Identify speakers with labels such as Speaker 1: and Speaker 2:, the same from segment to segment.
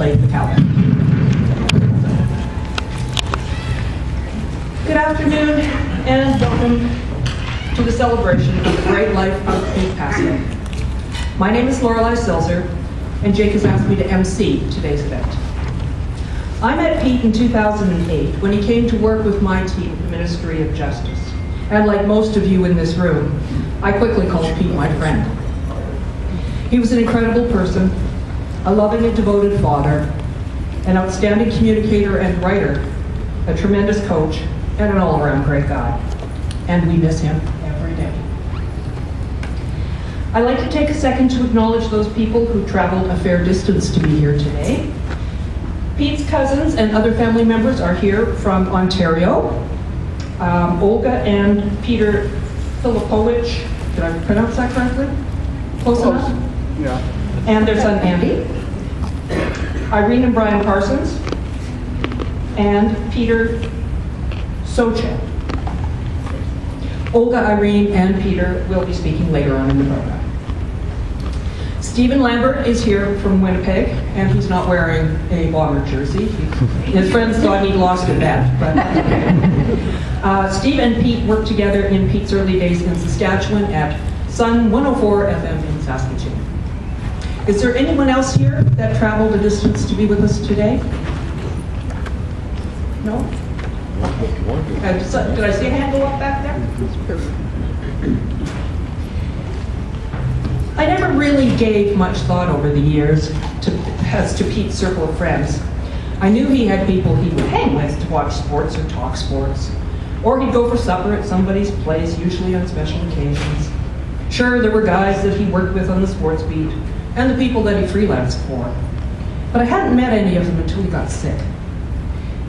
Speaker 1: play the cowbell. Good afternoon and welcome to the celebration of the great life of Pete Paczko. My name is Laur'Lei and Jake has asked me to MC today's event. I met Pete in 2008 when he came to work with my team at the Ministry of Justice. And like most of you in this room, I quickly called Pete my friend. He was an incredible person, a loving and devoted father, an outstanding communicator and writer, a tremendous coach, and an all-around great guy. And we miss him every day. I'd like to take a second to acknowledge those people who traveled a fair distance to be here today. Pete's cousins and other family members are here from Ontario. Olga and Peter Filipovich, did I pronounce that correctly? Close enough?
Speaker 2: Yeah.
Speaker 1: And their son Andy. Irene and Brian Parsons. And Peter Socha. Olga, Irene, and Peter will be speaking later on in the program. Stephen Lambert is here from Winnipeg, and he's not wearing a Bomber jersey. His friends thought he'd lost a bet, but okay. Steve and Pete worked together in Pete's early days in Saskatchewan at Sun 104 FM in Saskatoon. Is there anyone else here that traveled a distance to be with us today? No? Did I see a hand go up back there? I never really gave much thought over the years as to Pete's circle of friends. I knew he had people he would hang with to watch sports or talk sports, or he'd go for supper at somebody's place, usually on special occasions. Sure, there were guys that he worked with on the sports beat, and the people that he freelanced for. But I hadn't met any of them until he got sick.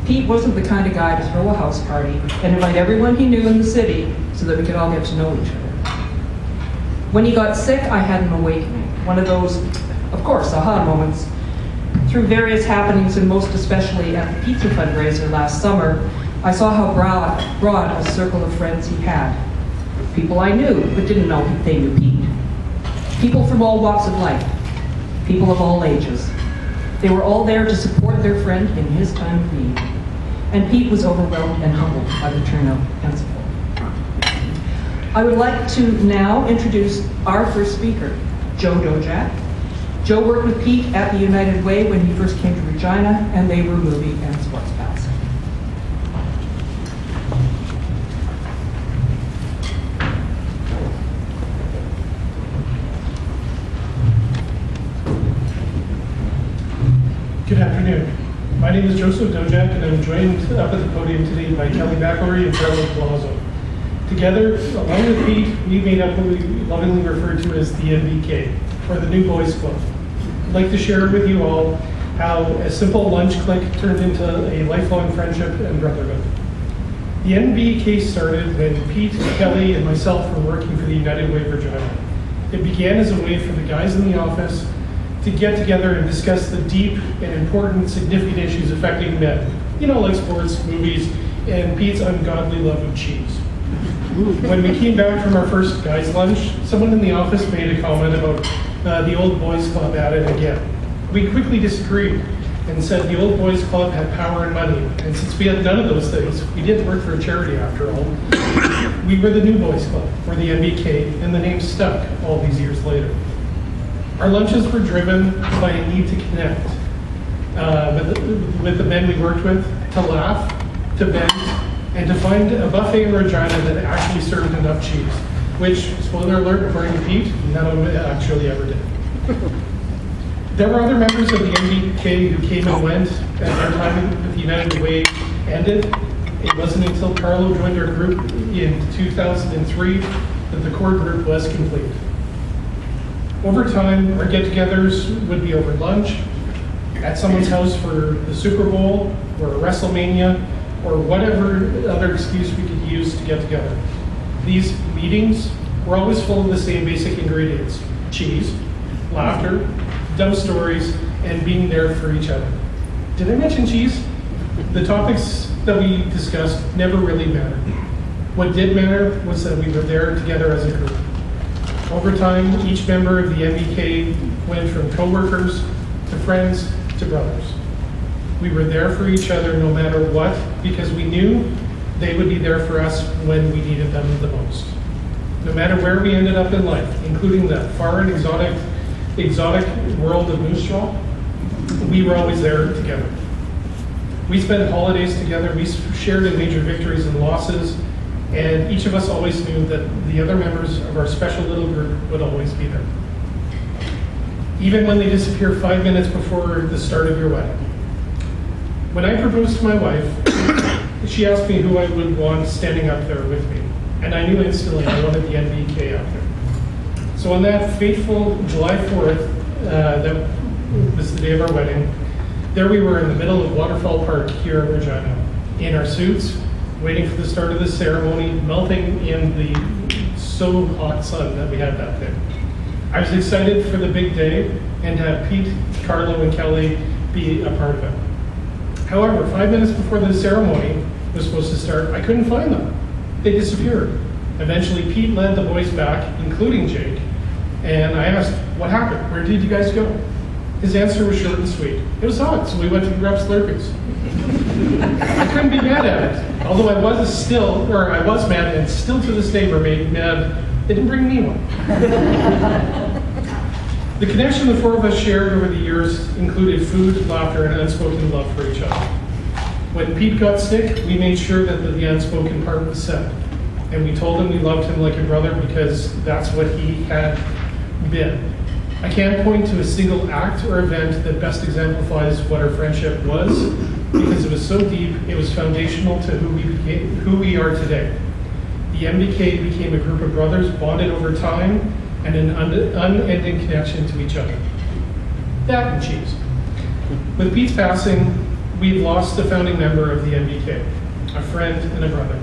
Speaker 1: Pete wasn't the kind of guy to throw a house party and invite everyone he knew in the city so that we could all get to know each other. When he got sick, I had an awakening, one of those, of course, aha moments. Through various happenings, and most especially at the pizza fundraiser last summer, I saw how broad a circle of friends he had. People I knew, but didn't know they knew Pete. People from all walks of life, people of all ages. They were all there to support their friend in his time of need. And Pete was overwhelmed and humbled by the turnout and support. I would like to now introduce our first speaker, Joe Dojak. Joe worked with Pete at the United Way when he first came to Regina, and they were movie and sports pals.
Speaker 3: Good afternoon. My name is Joseph Dojak, and I'm joined up at the podium today by Kelly McElroy and Carlos Palazzo. Together, along with Pete, we made up what we lovingly refer to as the NBK, or the New Boys Club. I'd like to share with you all how a simple lunch click turned into a lifelong friendship and brotherhood. The NBK started when Pete, Kelly, and myself were working for the United Way Regina. It began as a way for the guys in the office to get together and discuss the deep and important, significant issues affecting men. You know, like sports, movies, and Pete's ungodly love of cheese. When we came back from our first guys' lunch, someone in the office made a comment about the Old Boys Club at it again. We quickly disagreed and said the Old Boys Club had power and money, and since we had none of those things, we didn't work for a charity after all. We were the New Boys Club, or the NBK, and the name stuck all these years later. Our lunches were driven by a need to connect with the men we worked with, to laugh, to bend, and to find a buffet in Regina that actually served enough cheese, which, spoiler alert, according to Pete, none of them actually ever did. There were other members of the NBK who came and went as their time with the United Way ended. It wasn't until Carlo joined our group in 2003 that the core group was complete. Over time, our get-togethers would be over lunch, at someone's house for the Super Bowl, or WrestleMania, or whatever other excuse we could use to get together. These meetings were always full of the same basic ingredients: cheese, laughter, dumb stories, and being there for each other. Did I mention cheese? The topics that we discussed never really mattered. What did matter was that we were there together as a group. Over time, each member of the MBK went from co-workers to friends to brothers. We were there for each other no matter what, because we knew they would be there for us when we needed them the most. No matter where we ended up in life, including the far and exotic world of moose jaw, we were always there together. We spent holidays together, we shared in major victories and losses, and each of us always knew that the other members of our special little group would always be there. Even when they disappear 5 minutes before the start of your wedding. When I proposed to my wife, she asked me who I would want standing up there with me. And I knew instantly I wanted the NBK up there. So on that fateful July 4th, that was the day of our wedding, there we were in the middle of Waterfall Park here in Regina, in our suits, waiting for the start of the ceremony, melting in the so hot sun that we had that day. I was excited for the big day and to have Pete, Carlo, and Kelly be a part of it. However, 5 minutes before the ceremony was supposed to start, I couldn't find them. They disappeared. Eventually, Pete led the boys back, including Jake, and I asked, what happened? Where did you guys go? His answer was short and sweet. It was hot, so we went to grab Slurpees. I couldn't be mad at it, although I was mad and still to this day remain mad they didn't bring me one. The connection the four of us shared over the years included food, laughter, and unspoken love for each other. When Pete got sick, we made sure that the unspoken part was said. And we told him we loved him like a brother because that's what he had been. I can't point to a single act or event that best exemplifies what our friendship was, because it was so deep, it was foundational to who we are today. The MBK became a group of brothers bonded over time and an unending connection to each other. That and cheese. With Pete's passing, we've lost a founding member of the MBK, a friend and a brother.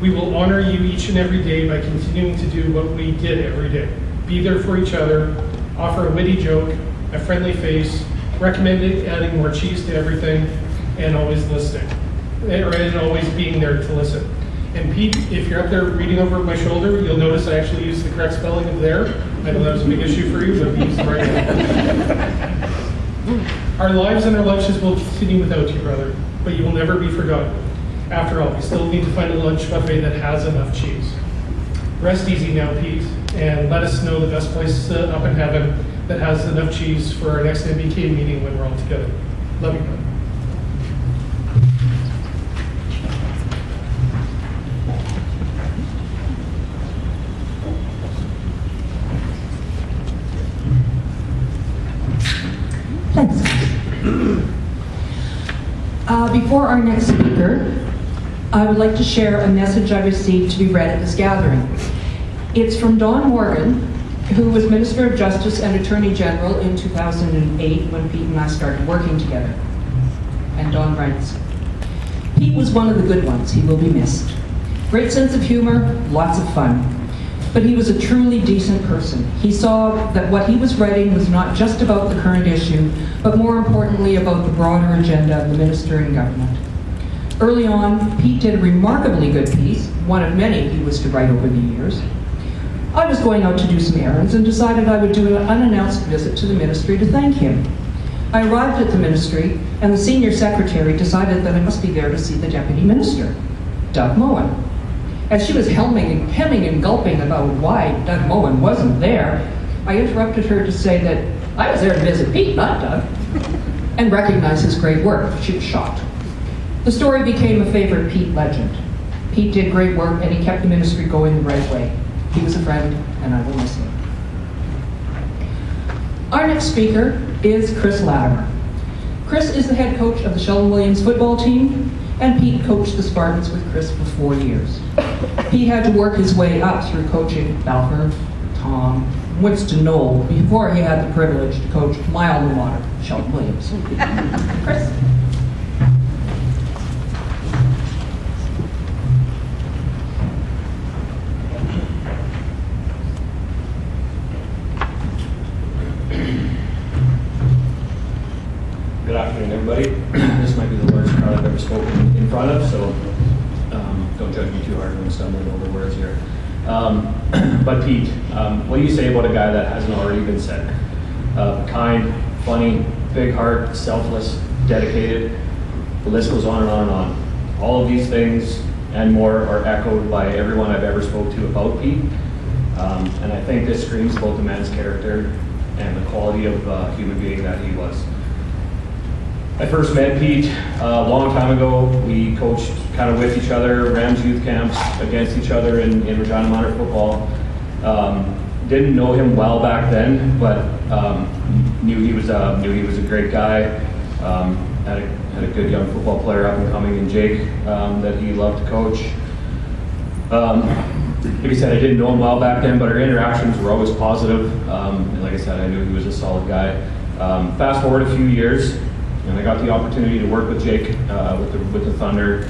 Speaker 3: We will honor you each and every day by continuing to do what we did every day. Be there for each other, offer a witty joke, a friendly face, recommended adding more cheese to everything, and always listening, and always being there to listen. And Pete, if you're up there reading over my shoulder, you'll notice I actually used the correct spelling of there. I know that was a big issue for you, but Pete's the right one. Our lives and our lunches will continue without you, brother, but you will never be forgotten. After all, we still need to find a lunch buffet that has enough cheese. Rest easy now, Pete, and let us know the best place up in heaven that has enough cheese for our next MBK meeting when we're all together. Love you, brother.
Speaker 1: Thanks. Before our next speaker, I would like to share a message I received to be read at this gathering. It's from Don Morgan, who was Minister of Justice and Attorney General in 2008 when Pete and I started working together. And Don writes, Pete was one of the good ones. He will be missed. Great sense of humor, lots of fun. But he was a truly decent person. He saw that what he was writing was not just about the current issue, but more importantly about the broader agenda of the minister and government. Early on, Pete did a remarkably good piece, one of many he was to write over the years. I was going out to do some errands and decided I would do an unannounced visit to the ministry to thank him. I arrived at the ministry, and the senior secretary decided that I must be there to see the deputy minister, Doug Moen. As she was hemming and gulping about why Doug Moen wasn't there, I interrupted her to say that I was there to visit Pete, not Doug, and recognize his great work. She was shocked. The story became a favorite Pete legend. Pete did great work, and he kept the ministry going the right way. He was a friend, and I will miss him. Our next speaker is Chris Latimer. Chris is the head coach of the Sheldon Williams football team, and Pete coached the Spartans with Chris for 4 years. He had to work his way up through coaching Balfour, Tom, Winston Knoll before he had the privilege to coach my alma mater, Sheldon Williams. Chris.
Speaker 2: Good afternoon, everybody. This might be the largest crowd I've ever spoken in front of, so don't judge me too hard when I'm stumbling over words here. But Pete, what do you say about a guy that hasn't already been said? Kind, funny, big heart, selfless, dedicated. The list goes on and on and on. All of these things and more are echoed by everyone I've ever spoke to about Pete. And I think this screams about the man's character and the quality of human being that he was. I first met Pete a long time ago. We coached kind of with each other, Rams youth camps against each other in Regina Minor football. Didn't know him well back then, but knew he was a great guy. Had a good young football player up and coming in Jake that he loved to coach. Like I said, I didn't know him well back then, but our interactions were always positive. And like I said, I knew he was a solid guy. Fast forward a few years, and I got the opportunity to work with Jake with the Thunder.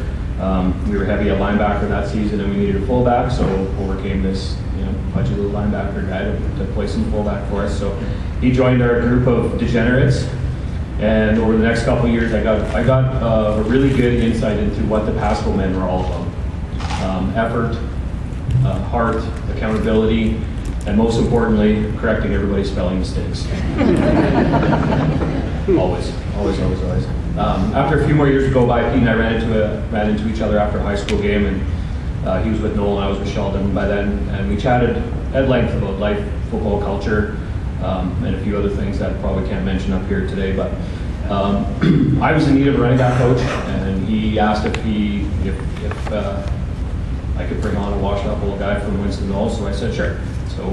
Speaker 2: We were heavy at linebacker that season, and we needed a fullback, so over came this pudgy little linebacker guy to play some fullback for us. So he joined our group of degenerates, and over the next couple of years, I got a really good insight into what the Paczko men were all about. Effort, heart, accountability, and most importantly, correcting everybody's spelling mistakes. Always. After a few more years go by, Pete and I ran into each other after a high school game, and he was with Noel and I was with Sheldon by then, and we chatted at length about life, football culture, and a few other things that I probably can't mention up here today. But I was in need of a running back coach, and he asked if I could bring on a washed-up old guy from Winston Knowles, so I said sure. So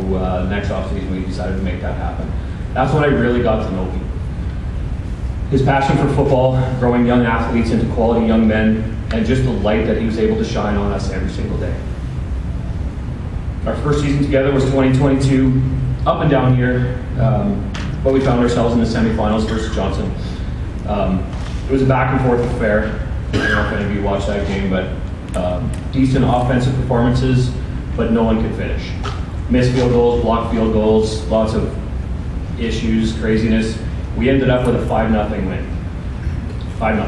Speaker 2: next offseason we decided to make that happen. That's when I really got to know Pete. His passion for football, growing young athletes into quality young men, and just the light that he was able to shine on us every single day. Our first season together was 2022, up and down year, but we found ourselves in the semifinals versus Johnson. It was a back and forth affair. I don't know if any of you watched that game, but decent offensive performances, but no one could finish. Missed field goals, blocked field goals, lots of issues, craziness. We ended up with a 5-0 win. 5-0.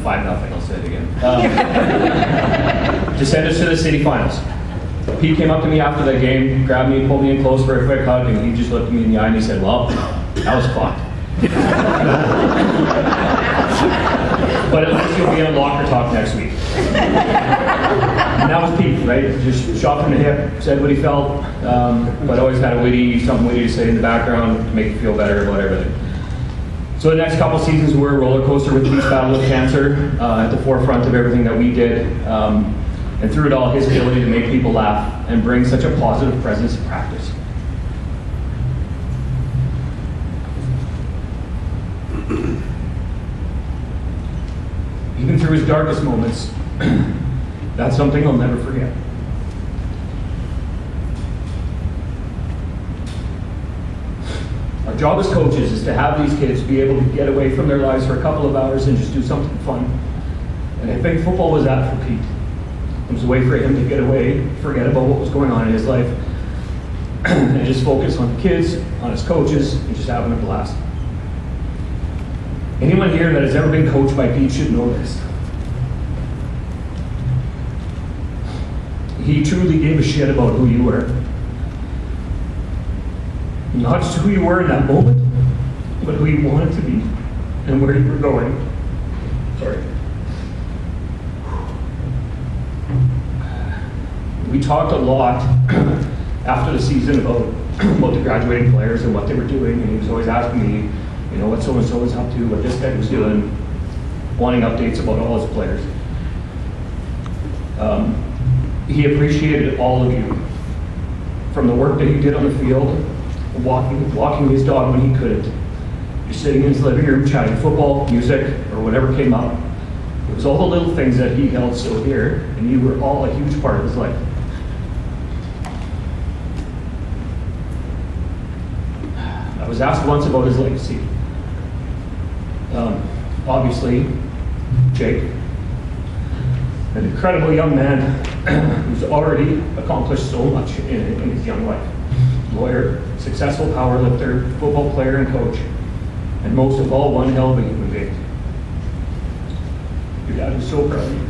Speaker 2: 5-0, I'll say it again. To send us to the city finals. Pete came up to me after that game, grabbed me, pulled me in close for a quick hug, and he just looked at me in the eye and he said, well, that was fun. But at least you'll be in a locker talk next week. And that was Pete, right? Just shot from the hip, said what he felt, but always had something witty to say in the background to make you feel better about everything. So the next couple seasons were a roller coaster with Pete's battle with cancer at the forefront of everything that we did. And through it all, his ability to make people laugh and bring such a positive presence to practice. Even through his darkest moments, that's something I'll never forget. Our job as coaches is to have these kids be able to get away from their lives for a couple of hours and just do something fun. And I think football was that for Pete. It was a way for him to get away, forget about what was going on in his life, and just focus on the kids, on his coaches, and just having a blast. Anyone here that has ever been coached by Pete should know this. He truly gave a shit about who you were. Not just who you were in that moment, but who you wanted to be and where you were going. Sorry. We talked a lot after the season about the graduating players and what they were doing, and he was always asking me, what so-and-so was up to, what this guy was doing, wanting updates about all his players. He appreciated all of you, from the work that you did on the field, walking his dog when he couldn't, just sitting in his living room chatting football, music, or whatever came up. It was all the little things that he held so dear, and you were all a huge part of his life. I was asked once about his legacy. Obviously, Jake, an incredible young man who's already accomplished so much in his young life. Lawyer, successful powerlifter, football player and coach, and most of all, one hell of a human being. Your dad was so proud of you.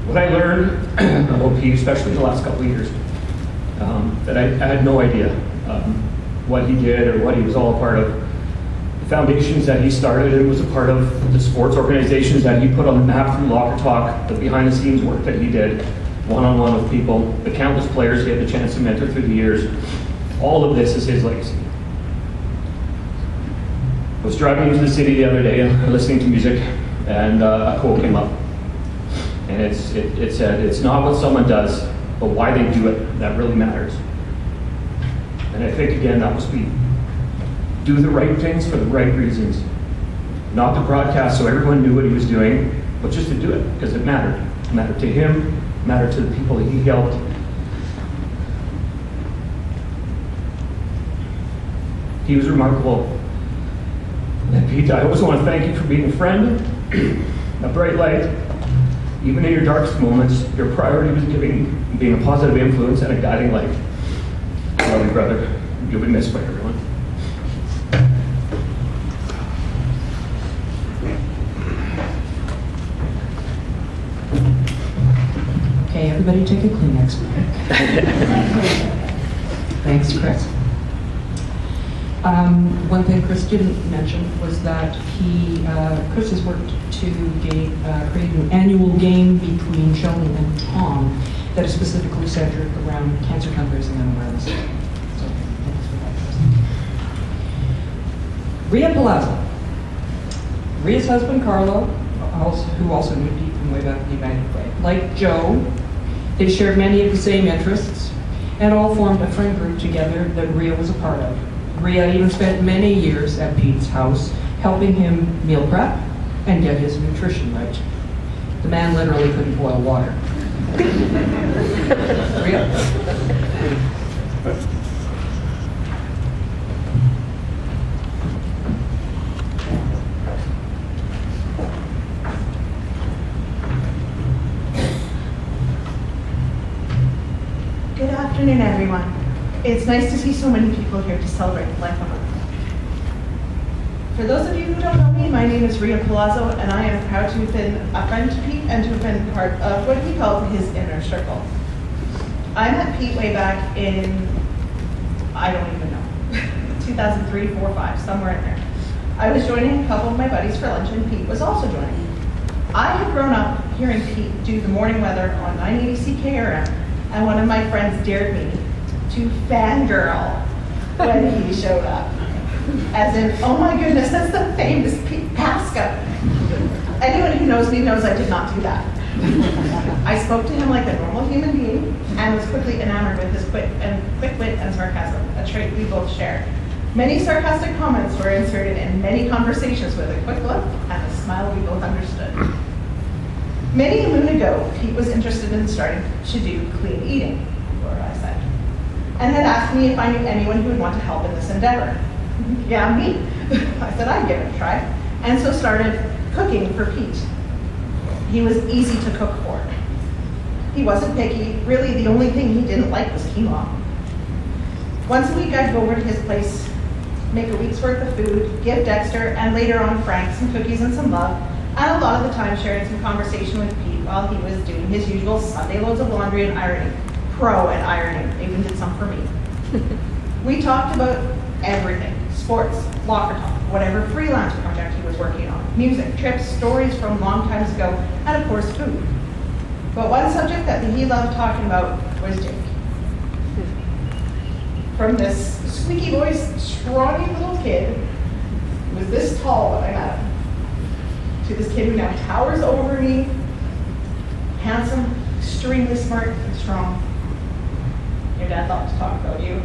Speaker 2: What I learned about Pete, especially in the last couple of years, that I had no idea what he did or what he was all a part of. The foundations that he started and was a part of, the sports organizations that he put on the map through Locker Talk, the behind-the-scenes work that he did, one-on-one with people, the countless players he had the chance to mentor through the years. All of this is his legacy. I was driving into the city the other day, listening to music, and a quote came up. And it said, "It's not what someone does, but why they do it that really matters." And I think, again, that must be do the right things for the right reasons. Not to broadcast so everyone knew what he was doing, but just to do it because it mattered. It mattered to him, it mattered to the people that he helped. He was remarkable. And Pete, I always want to thank you for being a friend, a bright light. Even in your darkest moments, your priority was being a positive influence and a guiding light. I love you, brother. You'll be missed by everyone.
Speaker 1: Okay, everybody take a Kleenex break. Thanks, Chris. One thing Chris didn't mention was that Chris has worked to create an annual game between Sheldon and Tom that is specifically centered around cancer fundraising and awareness. So, thanks for that, Chris. Rhea Palazzo. Rhea's husband, Carlo, who also knew Pete from way back in the United Way. Like Joe, they shared many of the same interests and all formed a friend group together that Rhea was a part of. Rhea even spent many years at Pete's house, helping him meal prep and get his nutrition right. The man literally couldn't boil water. Rhea?
Speaker 4: Good afternoon, everyone. It's nice to see so many people here to celebrate the life of a friend. For those of you who don't know me, my name is Rhea Palazzo, and I am proud to have been a friend to Pete and to have been part of what he called his inner circle. I met Pete way back in, I don't even know, 2003, 4, 5, somewhere in there. I was joining a couple of my buddies for lunch, and Pete was also joining. I had grown up hearing Pete do the morning weather on 980 CKRM, and one of my friends dared me to fangirl when he showed up. As in, oh my goodness, that's the famous Pete Paczko. Anyone who knows me knows I did not do that. I spoke to him like a normal human being and was quickly enamored with his quick wit and sarcasm, a trait we both shared. Many sarcastic comments were inserted in many conversations with a quick look and a smile we both understood. Many a moon ago, Pete was interested in starting to do clean eating, or I said, and had asked me if I knew anyone who would want to help in this endeavor. Yeah, me. I said I'd give it a try, and so started cooking for Pete. He was easy to cook for. He wasn't picky. Really, the only thing he didn't like was quinoa. Once a week, I'd go over to his place, make a week's worth of food, give Dexter, and later on Frank, some cookies and some love, and a lot of the time sharing some conversation with Pete while he was doing his usual Sunday loads of laundry and ironing. Pro at ironing, even did some for me. We talked about everything, sports, Locker Talk, whatever freelance project he was working on, music, trips, stories from long times ago, and of course food. But one subject that he loved talking about was Jake. From this squeaky voiced, scrawny little kid who was this tall when I met him, to this kid who now towers over me, handsome, extremely smart and strong. Your dad loved to talk about you.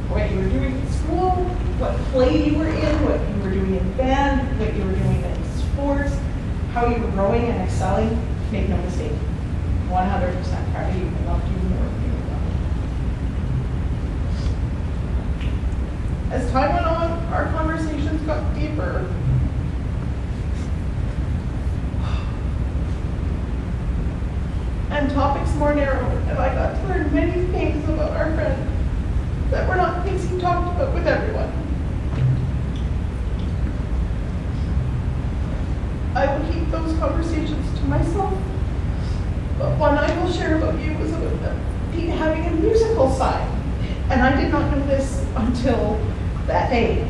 Speaker 4: What you were doing in school, what play you were in, what you were doing in band, what you were doing in sports, how you were growing and excelling. Make no mistake, 100% proud of you and loved you more than you were. As time went on, our conversations got deeper. And topics more narrow, and I got to learn many things about our friend that were not things he talked about with everyone. I will keep those conversations to myself, but one I will share about you was about that Pete And I did not know this until that day.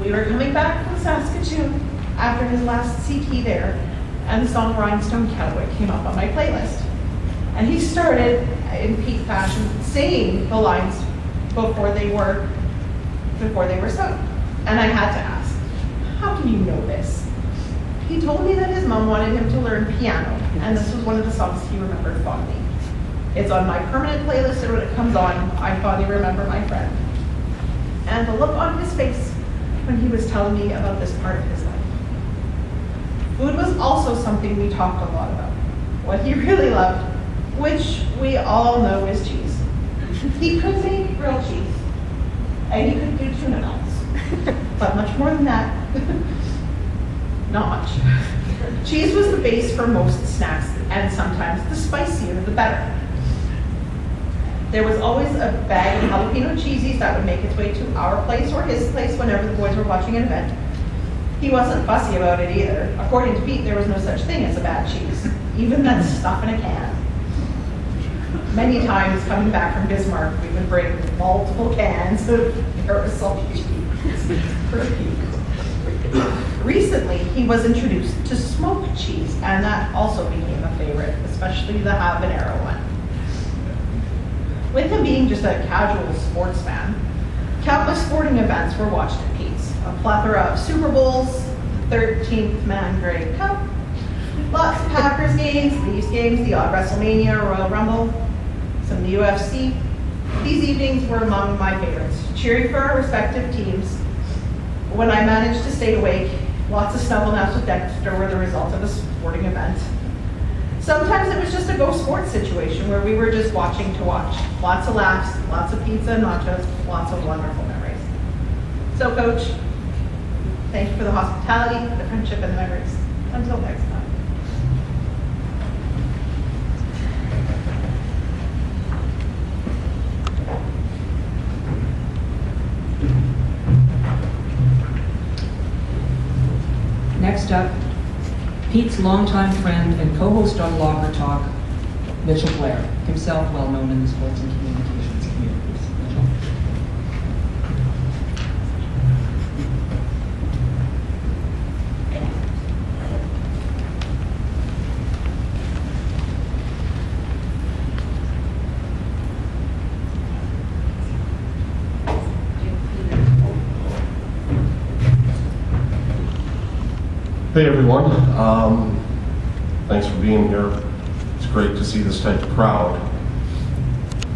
Speaker 4: We were coming back from Saskatoon after his last CT there, and the song Rhinestone Cowboy came up on my playlist. And he started, in Pete fashion, saying the lines before they were sung. And I had to ask, how can you know this? He told me that his mom wanted him to learn piano, and this was one of the songs he remembered fondly. It's on my permanent playlist, and when it comes on, I fondly remember my friend. And the look on his face when he was telling me about this part of his life. Food was also something we talked a lot about. What he really loved, which we all know is cheese. He could make grilled cheese, and he could do tuna melts. But much more than that, not much. Cheese was the base for most snacks, and sometimes the spicier the better. There was always a bag of jalapeno cheesies that would make its way to our place or his place whenever the boys were watching an event. He wasn't fussy about it either. According to Pete, there was no such thing as a bad cheese, even that stuff in a can. Many times coming back from Bismarck, we would bring multiple cans of aerosol cheese for Pete. Recently, he was introduced to smoked cheese, and that also became a favorite, especially the habanero one. With him being just a casual sports fan, countless sporting events were watched at Pete's. A plethora of Super Bowls, 13th Man Grey Cup, lots of Packers games, Leafs games, the odd WrestleMania, Royal Rumble, some UFC. These evenings were among my favorites, cheering for our respective teams. When I managed to stay awake, lots of snuggle naps with Dexter were the result of a sporting event. Sometimes it was just a go sports situation where we were just watching to watch. Lots of laughs, lots of pizza, nachos, lots of wonderful memories. So Coach, thank you for the hospitality, the friendship, and the memories. Until next time.
Speaker 1: Next up, Pete's longtime friend and co-host on Locker Talk, Mitchell Blair, himself well known in the sports and communications communities. Mitchell.
Speaker 5: Hey everyone, thanks for being here. It's great to see this type of crowd.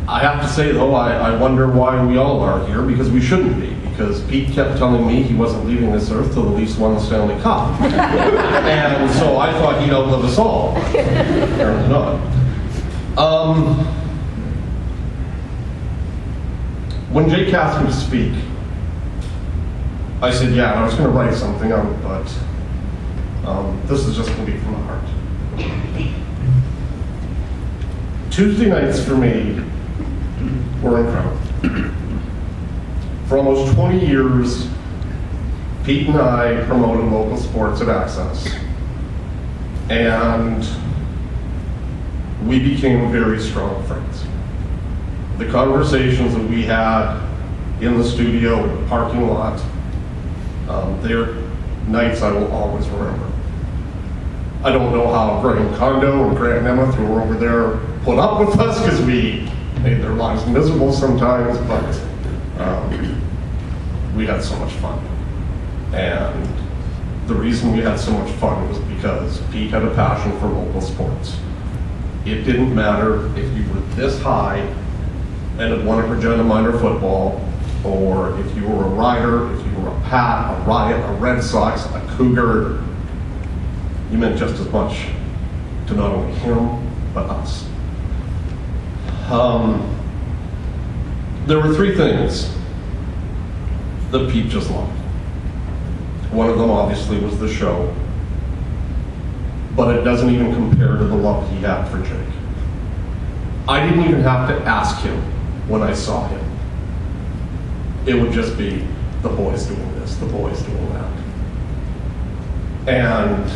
Speaker 5: I have to say though, I wonder why we all are here, because we shouldn't be, because Pete kept telling me he wasn't leaving this earth till the Leafs won the Stanley Cup. And so I thought he'd outlive us all. Apparently not. When Jake asked me to speak, I said, yeah, I was going to write something out, but this is just going to be from the heart. Tuesday nights for me were incredible. For almost 20 years, Pete and I promoted local sports at Access. And we became very strong friends. The conversations that we had in the studio, in the parking lot, they're nights I will always remember. I don't know how Graham Condo and Grant Nemeth, who were over there, put up with us because we made their lives miserable sometimes, but we had so much fun. And the reason we had so much fun was because Pete had a passion for local sports. It didn't matter if you were this high and had won a Regina minor football, or if you were a Rider, if you were a Pat, a Riot, a Red Sox, a Cougar. You meant just as much to not only him, but us. There were three things that Pete just loved. One of them obviously was the show, but it doesn't even compare to the love he had for Jake. I didn't even have to ask him when I saw him. It would just be the boys doing this, the boys doing that. And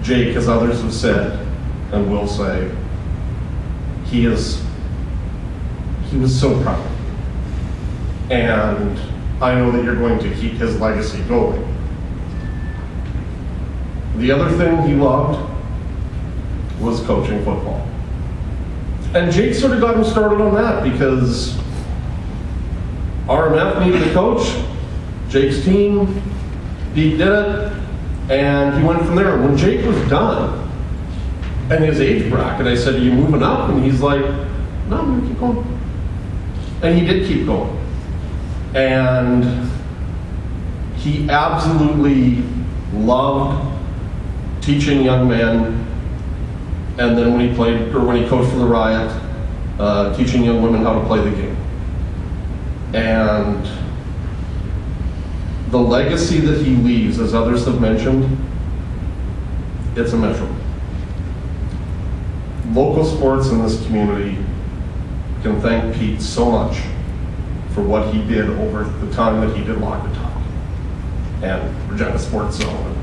Speaker 5: Jake, as others have said and will say, he He was so proud. And I know that you're going to keep his legacy going. The other thing he loved was coaching football. And Jake sort of got him started on that because RMF needed a coach, Jake's team, Pete did it, and he went from there. When Jake was done, and his age bracket, I said, "Are you moving up?" And he's like, "No, I'm gonna keep going." And he did keep going. And he absolutely loved teaching young men, and then when he played, or when he coached for the Riot, teaching young women how to play the game. And the legacy that he leaves, as others have mentioned, it's immeasurable. Local sports in this community can thank Pete so much for what he did over the time that he did Lock the Top and Regina Sports Zone.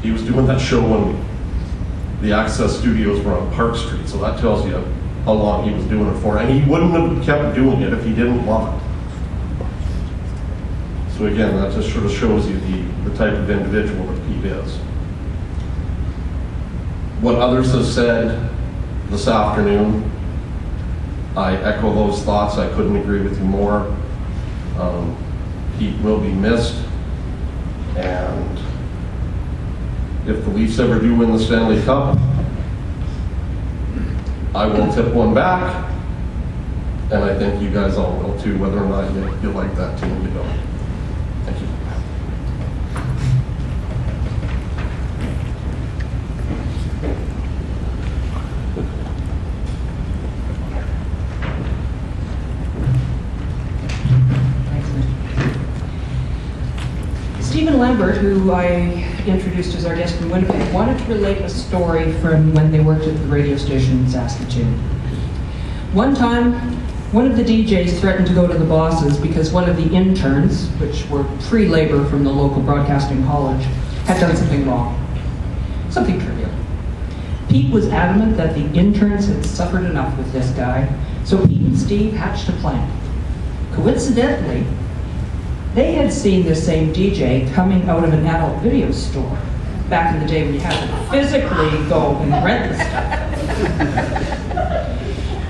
Speaker 5: He was doing that show when the Access Studios were on Park Street, so that tells you how long he was doing it for. And he wouldn't have kept doing it if he didn't love it. So again, that just sort of shows you the type of individual that Pete is. What others have said this afternoon, I echo those thoughts. I couldn't agree with you more. Pete will be missed, and if the Leafs ever do win the Stanley Cup, I will tip one back, and I think you guys all will too, whether or not you like that team to go. Thank you.
Speaker 1: Stephen Lambert, who I introduced as our guest from Winnipeg, wanted to relate a story from when they worked at the radio station in Saskatoon. One time, one of the DJs threatened to go to the bosses because one of the interns, which were free labor from the local broadcasting college, had done something wrong. Something trivial. Pete was adamant that the interns had suffered enough with this guy, so Pete and Steve hatched a plan. Coincidentally, they had seen this same DJ coming out of an adult video store back in the day when you had to physically go and rent the stuff.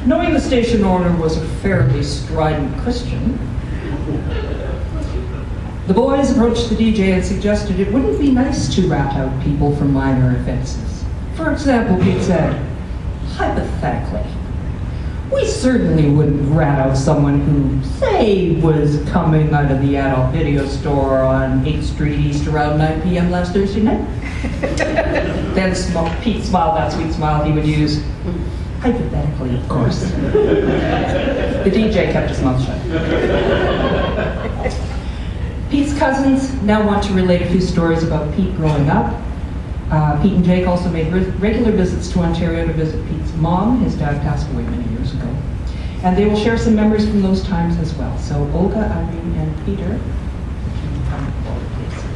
Speaker 1: Knowing the station owner was a fairly strident Christian, the boys approached the DJ and suggested it wouldn't be nice to rat out people for minor offenses. For example, Pete said, hypothetically, we certainly wouldn't rat out someone who, say, was coming out of the adult video store on 8th Street East around 9 p.m. last Thursday night. Then Pete smiled that sweet smile he would use. Hypothetically, of course. The DJ kept his mouth shut. Pete's cousins now want to relate a few stories about Pete growing up. Pete and Jake also made regular visits to Ontario to visit Pete's mom. His dad passed away many years ago. And they will share some memories from those times as well. So Olga, Irene, and Peter, can you come forward, please?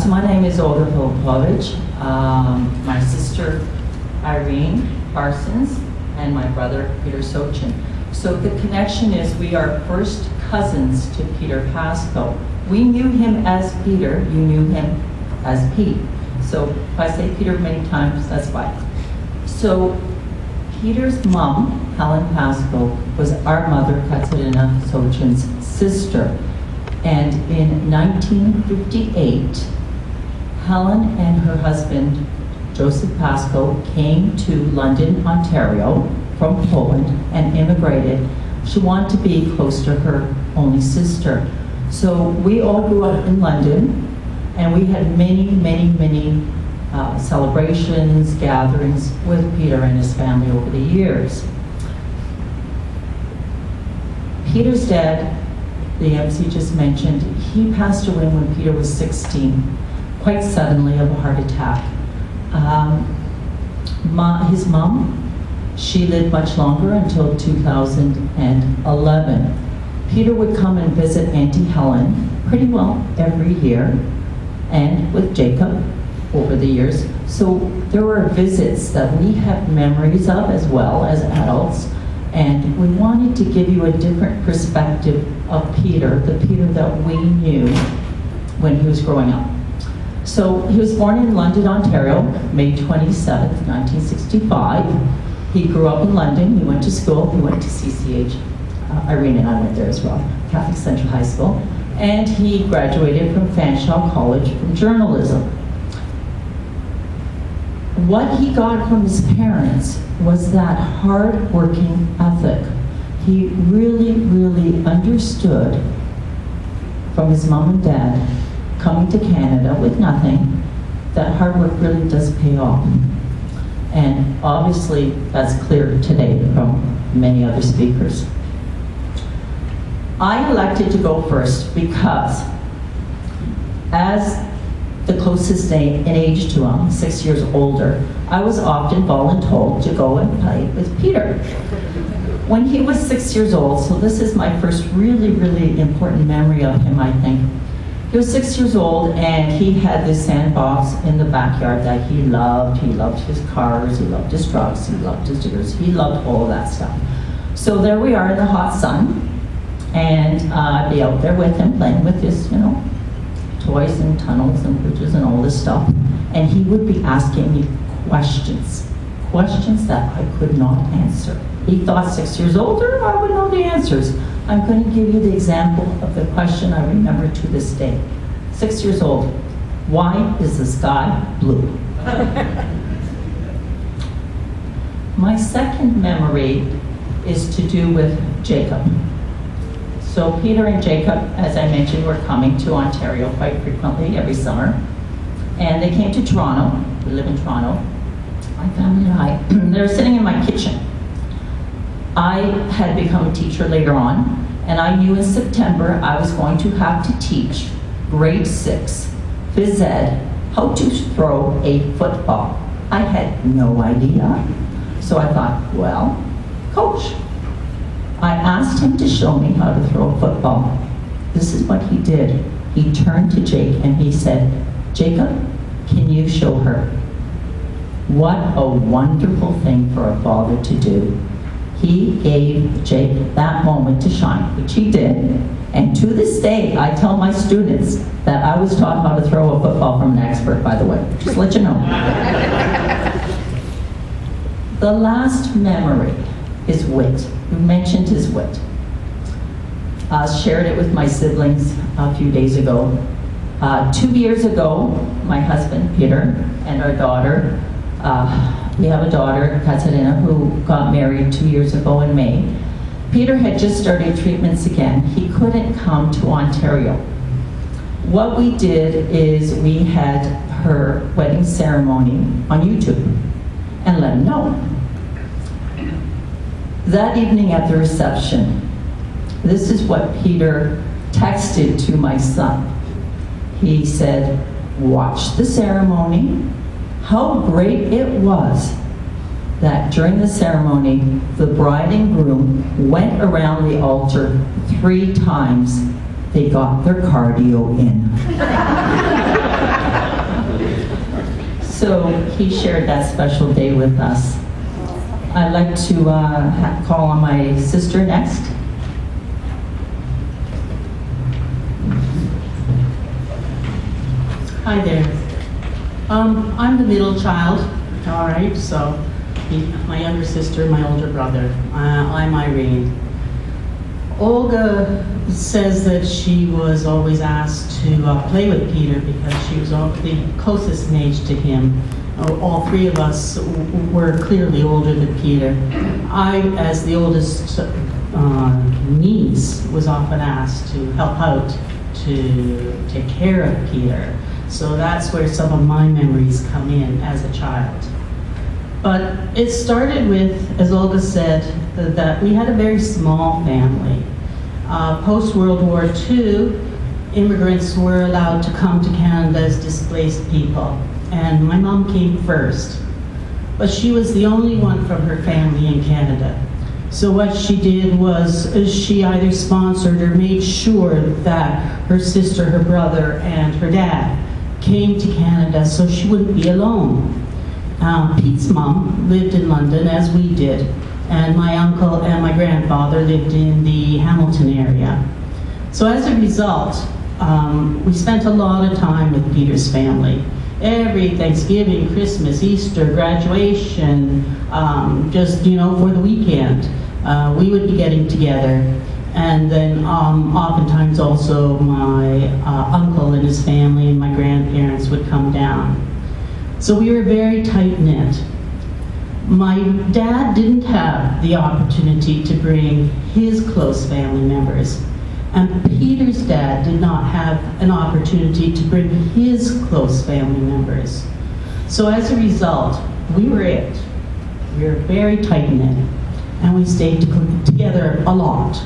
Speaker 6: So my name is Olga Popovich, my sister Irene Parsons, and my brother Peter Sochin. So the connection is we are first cousins to Peter Paczko. We knew him as Peter, you knew him as Pete. So if I say Peter many times, that's why. So Peter's mom, Helen Paczko, was our mother, Katerina Sochin's sister. And in 1958, Helen and her husband, Joseph Paczko, came to London, Ontario from Poland and immigrated. She wanted to be close to her only sister. So we all grew up in London, and we had many, many, many celebrations, gatherings with Peter and his family over the years. Peter's dad the MC just mentioned, he passed away when Peter was 16, quite suddenly of a heart attack. His mom, she lived much longer until 2011. Peter would come and visit Auntie Helen pretty well every year, and with Jacob over the years. So there were visits that we have memories of as well as adults, and we wanted to give you a different perspective of Peter, the Peter that we knew when he was growing up. So he was born in London, Ontario, May 27th, 1965. He grew up in London. He went to school. He went to CCH. Irene and I went there as well, Catholic Central High School. And he graduated from Fanshawe College from journalism. What he got from his parents was that hard-working ethic. He really, really understood from his mom and dad coming to Canada with nothing, that hard work really does pay off. And obviously, that's clear today from many other speakers. I elected to go first because, as the closest in age to him, 6 years older, I was often voluntold to go and play with Peter. When he was 6 years old, so this is my first really, really important memory of him, I think. He was 6 years old, and he had this sandbox in the backyard that he loved. He loved his cars, he loved his trucks, he loved his diggers, he loved all of that stuff. So there we are in the hot sun, and I'd be out there with him playing with his, toys and tunnels and bridges and all this stuff. And he would be asking me questions that I could not answer. He thought 6 years older, I would know the answers. I'm going to give you the example of the question I remember to this day. 6 years old, why is the sky blue? My second memory is to do with Jacob. So Peter and Jacob, as I mentioned, were coming to Ontario quite frequently every summer. And they came to Toronto. We live in Toronto. My family and I. They were sitting in my kitchen. I had become a teacher later on, and I knew in September I was going to have to teach grade 6 phys ed how to throw a football. I had no idea. So I thought, well, coach. I asked him to show me how to throw a football. This is what he did. He turned to Jake and he said, Jacob, can you show her? What a wonderful thing for a father to do. He gave Jake that moment to shine, which he did. And to this day, I tell my students that I was taught how to throw a football from an expert, by the way. Just to let you know. The last memory is wit. We mentioned his wit. I shared it with my siblings a few days ago. 2 years ago, my husband, Peter, and our daughter, we have a daughter, Katarina, who got married 2 years ago in May. Peter had just started treatments again. He couldn't come to Ontario. What we did is we had her wedding ceremony on YouTube and let him know. That evening at the reception, this is what Peter texted to my son. He said, watch the ceremony. How great it was that during the ceremony, the bride and groom went around the altar 3 times. They got their cardio in. So he shared that special day with us. I'd like to call on my sister next.
Speaker 7: Hi there. I'm the middle child, all right, so my younger sister, my older brother. I'm Irene. Olga says that she was always asked to play with Peter because she was the closest in age to him. All 3 of us were clearly older than Peter. I, as the oldest niece, was often asked to help out to take care of Peter. So that's where some of my memories come in as a child. But it started with, as Olga said, that we had a very small family. Post-World War II, immigrants were allowed to come to Canada as displaced people. And my mom came first. But she was the only one from her family in Canada. So what she did was she either sponsored or made sure that her sister, her brother, and her dad came to Canada so she wouldn't be alone. Pete's mom lived in London, as we did, and my uncle and my grandfather lived in the Hamilton area. So as a result, we spent a lot of time with Peter's family. Every Thanksgiving, Christmas, Easter, graduation, just, you know, for the weekend, we would be getting together. And then oftentimes also my uncle and his family and my grandparents would come down. So we were very tight-knit. My dad didn't have the opportunity to bring his close family members. And Peter's dad did not have an opportunity to bring his close family members. So as a result, we were it. We were very tight-knit, and we stayed together a lot.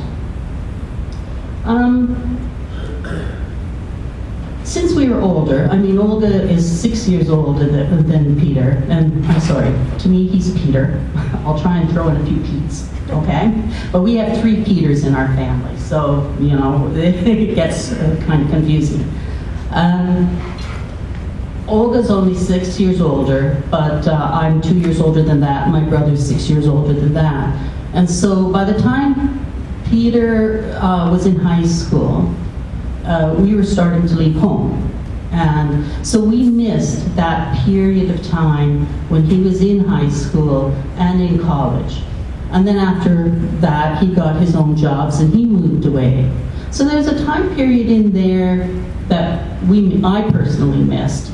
Speaker 7: Since we were older, I mean, Olga is 6 years older than Peter, and I'm sorry, to me he's Peter. I'll try and throw in a few Petes, okay? But we have 3 Peters in our family, so, you know, it gets kind of confusing. Olga's only 6 years older, but I'm 2 years older than that. My brother's 6 years older than that. And so by the time Peter was in high school, we were starting to leave home. And so we missed that period of time when he was in high school and in college. And then after that, he got his own jobs and he moved away. So there's a time period in there that I personally missed,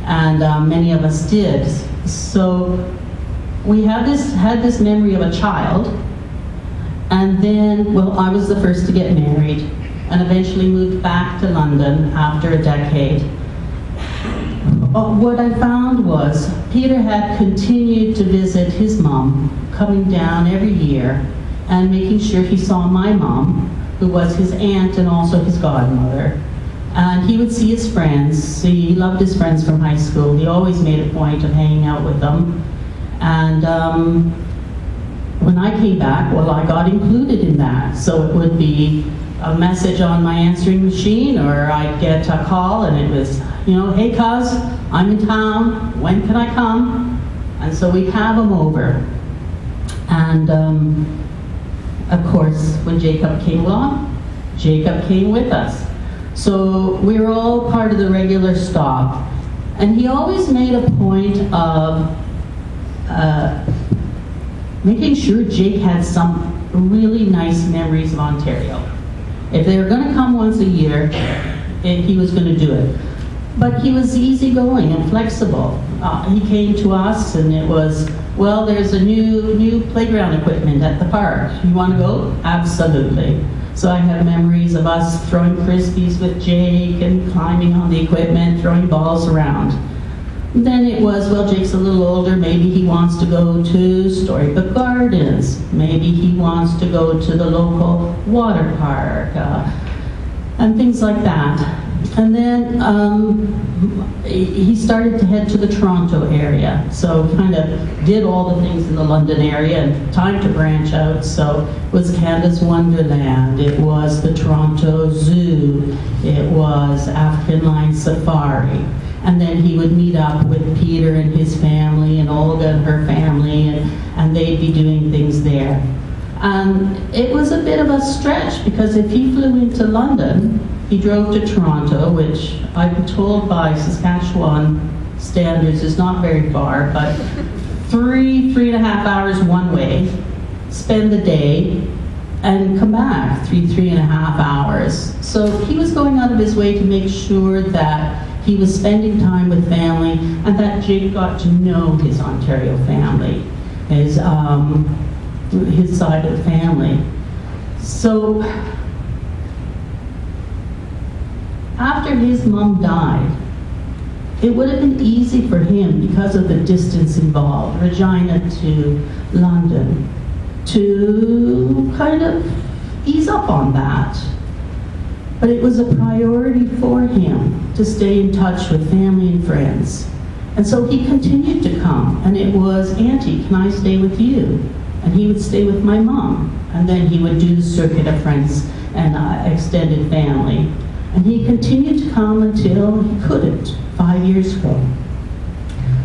Speaker 7: and many of us did. So we had this memory of a child, and then, well, I was the first to get married, and eventually moved back to London after a decade. What I found was Peter had continued to visit his mom, coming down every year and making sure he saw my mom, who was his aunt and also his godmother. And he would see his friends. He loved his friends from high school. He always made a point of hanging out with them. And when I came back, well, I got included in that. So it would be a message on my answering machine, or I'd get a call and it was, you know, hey cuz, I'm in town, when can I come? And so we'd have them over. And of course, when Jacob came along, Jacob came with us. So we were all part of the regular stop. And he always made a point of making sure Jake had some really nice memories of Ontario. If they were going to come once a year, he was going to do it. But he was easygoing and flexible. He came to us and it was, well, there's a new playground equipment at the park. You want to go? Absolutely. So I have memories of us throwing frisbees with Jake and climbing on the equipment, throwing balls around. Then it was, well, Jake's a little older, maybe he wants to go to Storybook Gardens. Maybe he wants to go to the local water park, and things like that. And then he started to head to the Toronto area. So kind of did all the things in the London area and time to branch out. So it was Canada's Wonderland, it was the Toronto Zoo, it was African Line Safari. And then he would meet up with Peter and his family and Olga and her family, and they'd be doing things there. And it was a bit of a stretch because if he flew into London, he drove to Toronto, which I'm told by Saskatchewan standards is not very far, but 3.5 hours one way, spend the day, and come back 3.5 hours. So he was going out of his way to make sure that he was spending time with family and that Jake got to know his Ontario family, his side of the family. So after his mom died, it would have been easy for him because of the distance involved, Regina to London, to kind of ease up on that. But it was a priority for him to stay in touch with family and friends. And so he continued to come, and it was, Auntie, can I stay with you? And he would stay with my mom, and then he would do the circuit of friends and extended family. And he continued to come until he couldn't, 5 years ago.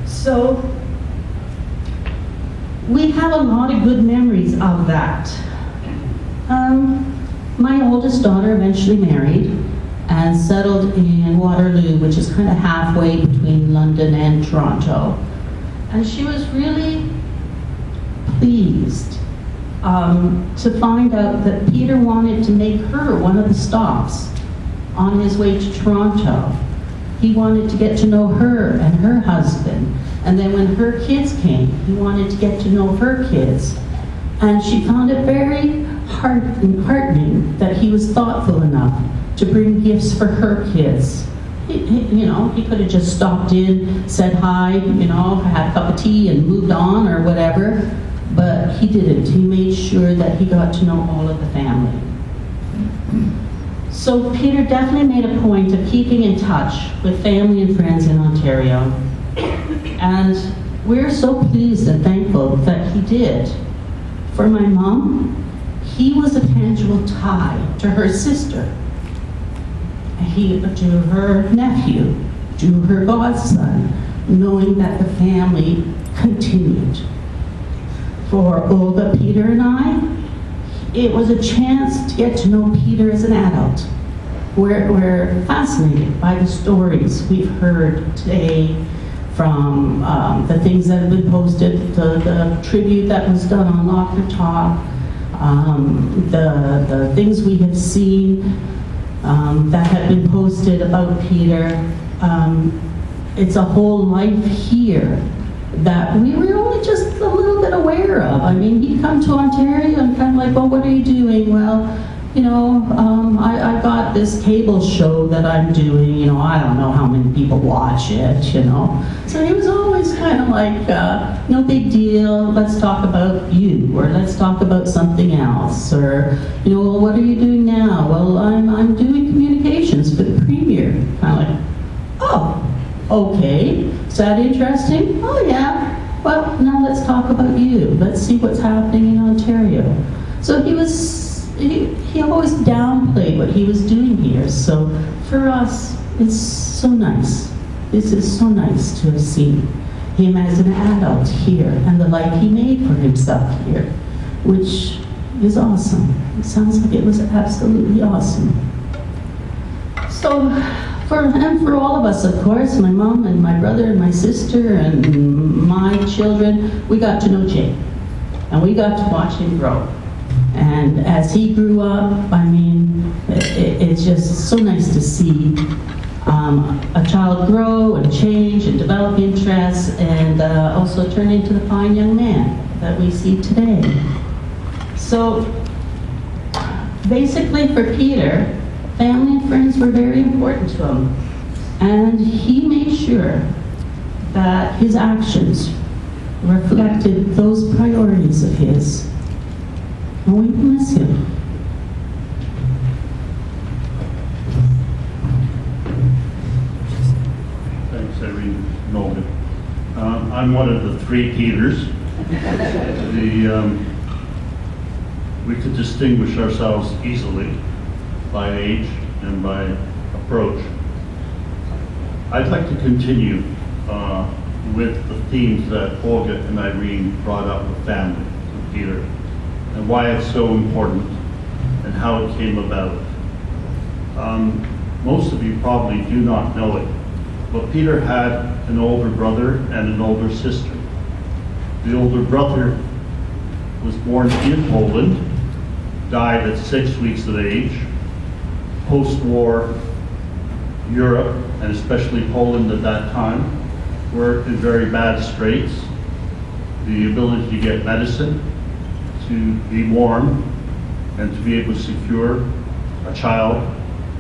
Speaker 7: So we have a lot of good memories of that. My oldest daughter eventually married and settled in Waterloo, which is kind of halfway between London and Toronto. And she was really pleased to find out that Peter wanted to make her one of the stops on his way to Toronto. He wanted to get to know her and her husband. And then when her kids came, he wanted to get to know her kids. And she found it very heartening that he was thoughtful enough to bring gifts for her kids. He could have just stopped in, said hi, had a cup of tea and moved on or whatever, but he didn't. He made sure that he got to know all of the family. So Peter definitely made a point of keeping in touch with family and friends in Ontario. And we're so pleased and thankful that he did. For my mom, he was a tangible tie to her sister, to her nephew, to her godson, knowing that the family continued. For Olga, Peter, and I, it was a chance to get to know Peter as an adult. We're fascinated by the stories we've heard today, from the things that have been posted, the tribute that was done on Locker Talk, the things we have seen that have been posted about Peter. It's a whole life here that we were only just a little bit aware of. I mean, he'd come to Ontario and kind of like, well, what are you doing? Well, I got this cable show that I'm doing, I don't know how many people watch it, So he was always kind of like, no big deal, let's talk about you, or let's talk about something else, or, well, what are you doing now? Well, I'm doing communications for the Premier. Kind of like, oh, okay, is that interesting? Oh yeah, well, now let's talk about you. Let's see what's happening in Ontario. So he always downplayed what he was doing here. So for us, it's so nice. This is so nice to have seen him as an adult here and the life he made for himself here, which is awesome. It sounds like it was absolutely awesome. So for all of us, of course, my mom and my brother and my sister and my children, we got to know Jake, and we got to watch him grow. And as he grew up, I mean, it's just so nice to see a child grow and change and develop interests, and also turn into the fine young man that we see today. So basically for Peter, family and friends were very important to him. And he made sure that his actions reflected those priorities of his. And we miss him.
Speaker 8: Thanks, Irene Nolan. I'm one of the three Peters. We could distinguish ourselves easily by age and by approach. I'd like to continue with the themes that Olga and Irene brought up with family, with Peter, and why it's so important and how it came about. Most of you probably do not know it, but Peter had an older brother and an older sister. The older brother was born in Poland, died at 6 weeks of age. Post-war Europe, and especially Poland at that time, were in very bad straits. The ability to get medicine, to be warm, and to be able to secure a child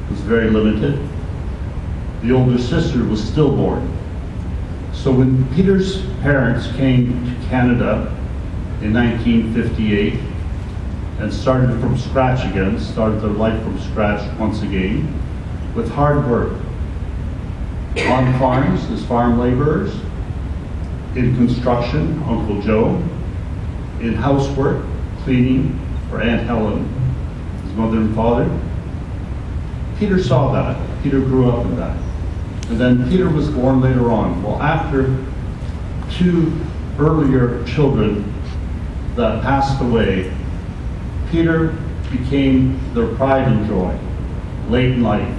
Speaker 8: was very limited. The older sister was stillborn. So when Peter's parents came to Canada in 1958 and started from scratch again, started their life from scratch once again, with hard work. On farms as farm laborers, in construction, Uncle Joe, in housework, cleaning for Aunt Helen, his mother and father. Peter saw that. Peter grew up in that. And then Peter was born later on. Well, after 2 earlier children that passed away, Peter became their pride and joy late in life.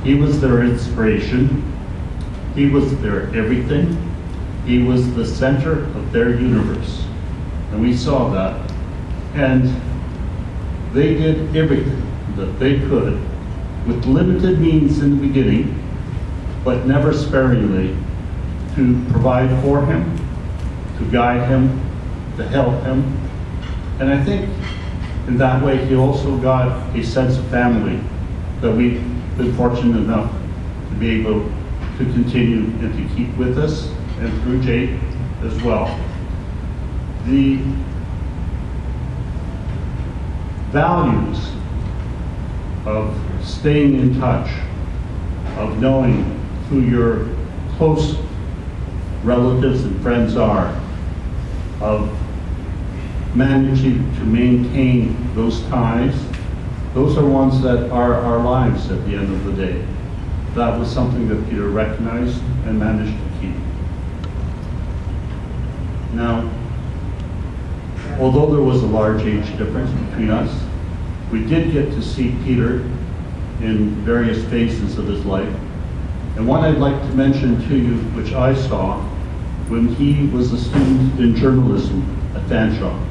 Speaker 8: He was their inspiration. He was their everything. He was the center of their universe. And we saw that. And they did everything that they could with limited means in the beginning, but never sparingly, to provide for him, to guide him, to help him. And I think in that way he also got a sense of family that we've been fortunate enough to be able to continue and to keep with us, and through Jake as well. The values of staying in touch, of knowing who your close relatives and friends are, of managing to maintain those ties, those are ones that are our lives at the end of the day. That was something that Peter recognized and managed to keep. Now, although there was a large age difference between us, we did get to see Peter in various phases of his life. And one I'd like to mention to you, which I saw when he was a student in journalism at Fanshawe.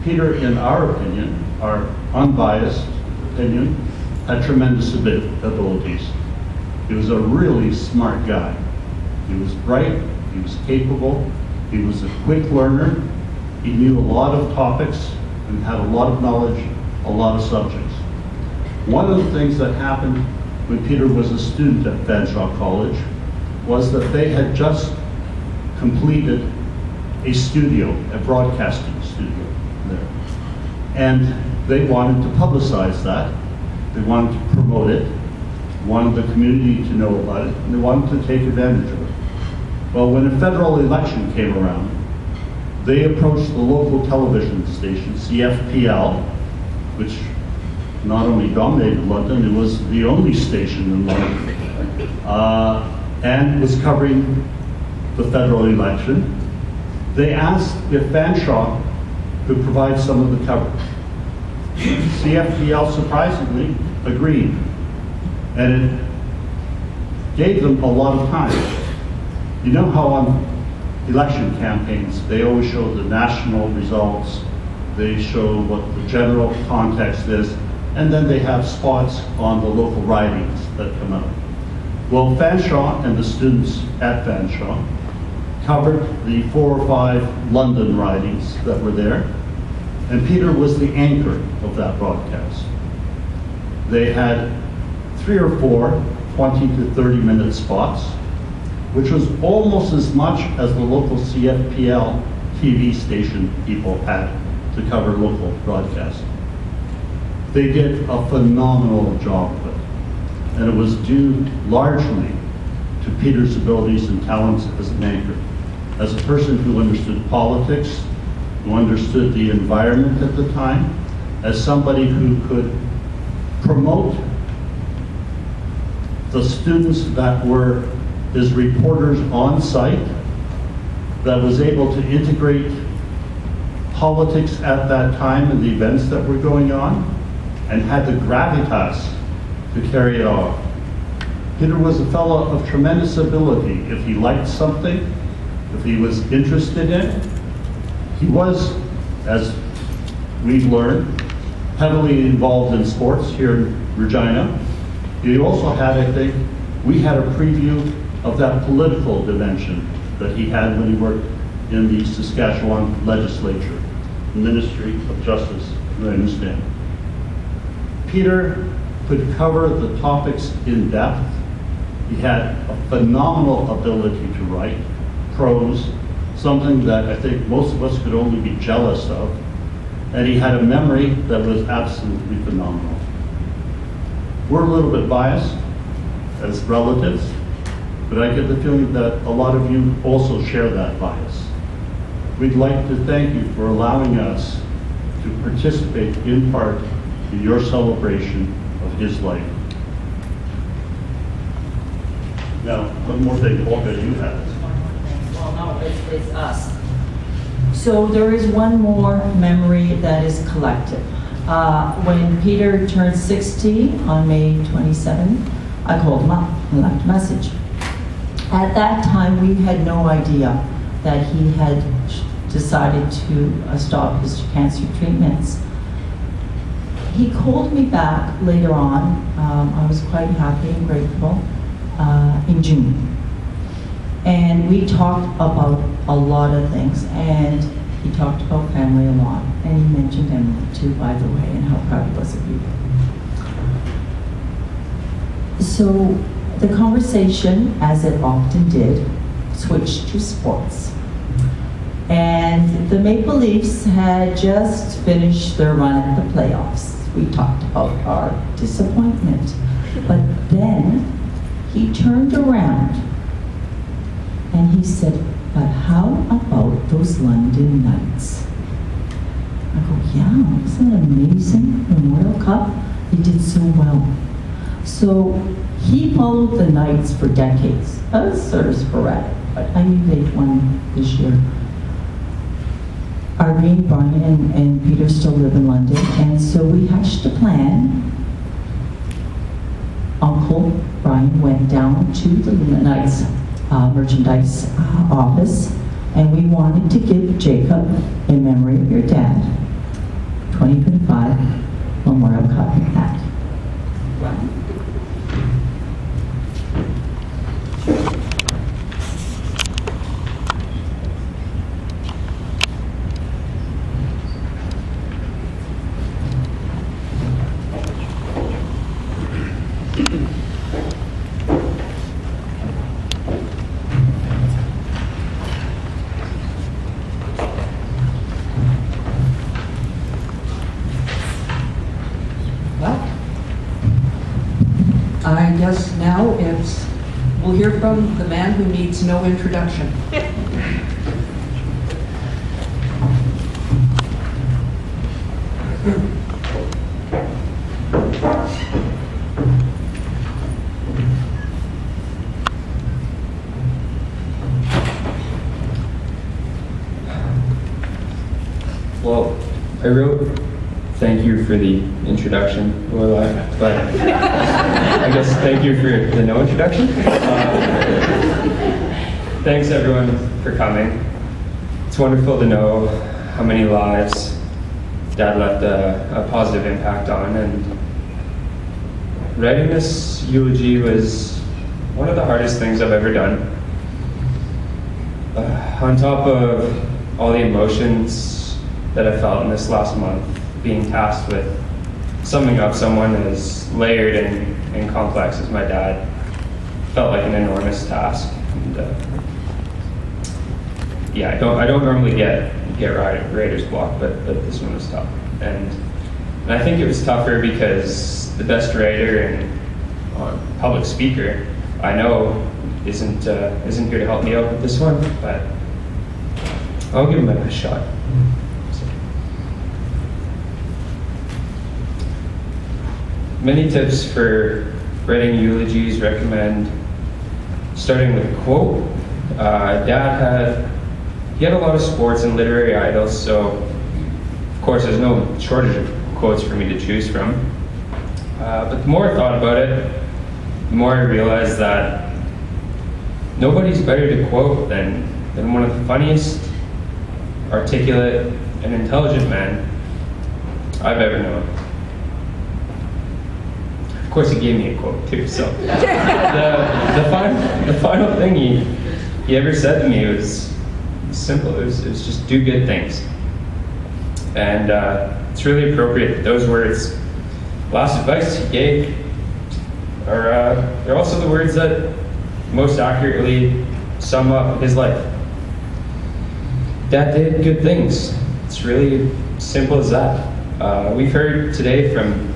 Speaker 8: Peter, in our opinion, our unbiased opinion, had tremendous abilities. He was a really smart guy. He was bright, he was capable, he was a quick learner, he knew a lot of topics and had a lot of knowledge, a lot of subjects. One of the things that happened when Peter was a student at Fanshawe College was that they had just completed a studio, a broadcasting studio there. And they wanted to publicize that. They wanted to promote it, wanted the community to know about it, and they wanted to take advantage of it. Well, when a federal election came around, they approached the local television station, CFPL, which not only dominated London, it was the only station in London, and was covering the federal election. They asked if Fanshawe could provide some of the coverage. CFPL surprisingly agreed, and it gave them a lot of time. You know how on election campaigns, they always show the national results, they show what the general context is, and then they have spots on the local ridings that come out. Well, Fanshawe and the students at Fanshawe covered the 4 or 5 London ridings that were there, and Peter was the anchor of that broadcast. They had 3 or 4 20 to 30-minute spots, which was almost as much as the local CFPL TV station people had to cover local broadcasting. They did a phenomenal job of it, and it was due largely to Peter's abilities and talents as an anchor, as a person who understood politics, who understood the environment at the time, as somebody who could promote the students that were his reporters on site, that was able to integrate politics at that time and the events that were going on, and had the gravitas to carry it off. Peter was a fellow of tremendous ability. If he liked something, if he was interested in it, he was, as we've learned, heavily involved in sports here in Regina. He also had, I think, we had a preview of that political dimension that he had when he worked in the Saskatchewan legislature, Ministry of Justice, I understand. Peter could cover the topics in depth. He had a phenomenal ability to write prose, something that I think most of us could only be jealous of. and he had a memory that was absolutely phenomenal. We're a little bit biased as relatives, but I get the feeling that a lot of you also share that bias. We'd like to thank you for allowing us to participate in part in your celebration of his life. Now, one more thing, Olga, you had.
Speaker 6: Well, no, it's us. So there is one more memory that is collective. When Peter turned 60 on May 27, I called him up and left a message. At that time, we had no idea that he had decided to stop his cancer treatments. He called me back later on. I was quite happy and grateful in June. And we talked about a lot of things, and he talked about family a lot, and he mentioned Emily too, by the way, and how proud he was of you. So the conversation, as it often did, switched to sports. And the Maple Leafs had just finished their run at the playoffs. We talked about our disappointment. But then he turned around and he said, but how about those London Knights? I go, yeah, isn't it amazing? The World Cup, they did so well. So he followed the Knights for decades. That was sort of sporadic, but I knew they'd won this year. Irene, Brian, and Peter still live in London, and so we hatched a plan. Uncle Brian went down to the Knights merchandise office, and we wanted to give Jacob, in memory of your dad, 2025 Memorial Cup hat. Wow.
Speaker 1: I guess now we'll hear from the man who needs no introduction.
Speaker 9: Well, I wrote thank you for the introduction, Laur'Lei, but I guess thank you for the no introduction. Thanks everyone for coming. It's wonderful to know how many lives Dad left a positive impact on, and writing this eulogy was one of the hardest things I've ever done. On top of all the emotions that I felt in this last month, being tasked with summing up someone as layered and complex as my dad felt like an enormous task. And, yeah, I don't normally get writer's block, but this one was tough. And I think it was tougher because the best writer and public speaker I know isn't here to help me out with this one, but I'll give him my best shot. Many tips for writing eulogies recommend starting with a quote. Dad had a lot of sports and literary idols, so of course there's no shortage of quotes for me to choose from. But the more I thought about it, the more I realized that nobody's better to quote than one of the funniest, articulate, and intelligent men I've ever known. Of course, he gave me a quote too. So the final thing he ever said to me was simple. It was just do good things, and it's really appropriate that those words, last advice he gave, they're also the words that most accurately sum up his life. Dad did good things. It's really simple as that. We've heard today from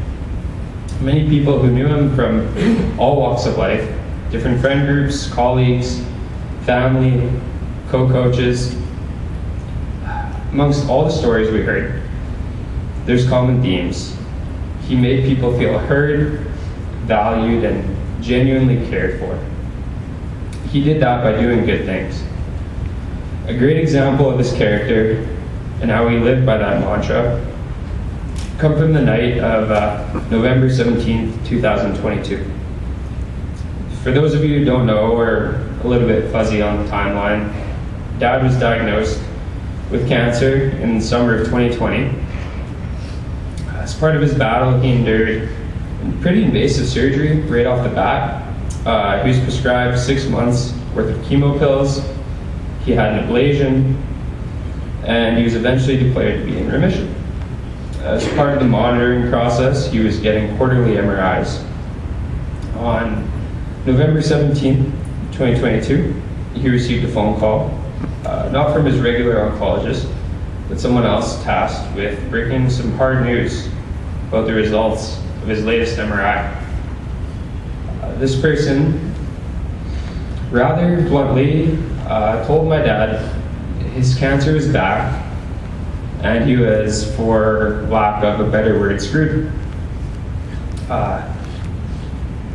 Speaker 9: many people who knew him from all walks of life, different friend groups, colleagues, family, co-coaches. Amongst all the stories we heard, there's common themes. He made people feel heard, valued, and genuinely cared for. He did that by doing good things. A great example of his character and how he lived by that mantra come from the night of November 17th, 2022. For those of you who don't know or a little bit fuzzy on the timeline, Dad was diagnosed with cancer in the summer of 2020. As part of his battle, he endured pretty invasive surgery right off the bat. He was prescribed 6 months worth of chemo pills. He had an ablation, and he was eventually declared to be in remission. As part of the monitoring process, he was getting quarterly MRIs. On November 17th, 2022, he received a phone call, not from his regular oncologist, but someone else tasked with breaking some hard news about the results of his latest MRI. This person, rather bluntly, told my dad his cancer was back, and he was, for lack of a better word, screwed.